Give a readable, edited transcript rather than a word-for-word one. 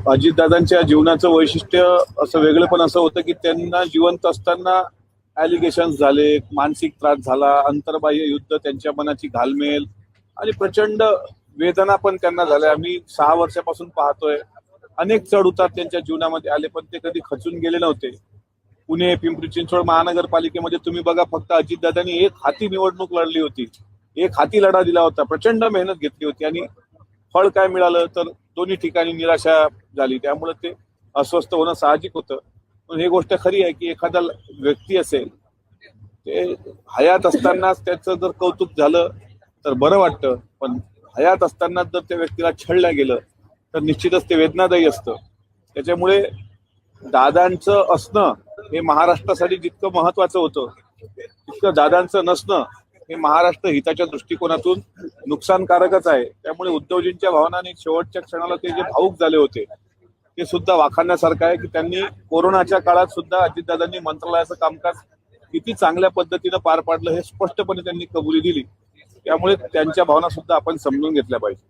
अजितदादांच्या जीवनाचं वैशिष्ट्य असं वेगळं पण असं होतं की त्यांना जिवंत असताना ॲलिगेशन झाले, मानसिक त्रास झाला, अंतर्बाह्य युद्ध, त्यांच्या मनाची घालमेल आणि प्रचंड वेदना पण त्यांना झाल्या. आम्ही 6 वर्षापासून पाहतोय. अनेक चढ उतार त्यांच्या जीवनामध्ये आले, पण ते कधी खचून गेले नव्हते. पुणे, पिंपरी चिंचवड महानगरपालिकेमध्ये तुम्ही बघा, फक्त अजितदादांनी एक हाती निवडणूक लढली होती, एक हाती लढा दिला होता, प्रचंड मेहनत घेतली होती आणि फळ काय मिळालं तर दोन्ही ठिकाणी निराशा झाली. त्यामुळे ते अस्वस्थ होणं साहजिक होतं. पण ही गोष्ट खरी आहे की एखादा व्यक्ती असेल, ते हयात असतानाच त्याचं जर कौतुक झालं तर बरं वाटतं, पण हयात असतानाच जर त्या व्यक्तीला छळलं गेलं तर निश्चितच ते वेदनादायी असतं. त्याच्यामुळे दादांचं असणं हे महाराष्ट्रासाठी जितकं महत्वाचं होतं, तितकं दादांचं नसणं हे महाराष्ट्र हिताच्या दृष्टिकोनातून नुकसानकारकच आहे. त्यामुळे उद्धवजींच्या भावनाने शेवटच्या क्षणाला ते जे भाऊक झाले होते, ते सुद्धा वाखाणण्यासारखं आहे की त्यांनी कोरोनाच्या काळात सुद्धा अजितदादांनी मंत्रालयाचं कामकाज किती चांगल्या पद्धतीनं पार पाडलं हे स्पष्टपणे त्यांनी कबुली दिली. त्यामुळे त्यांच्या भावना सुद्धा आपण समजून घेतल्या पाहिजे.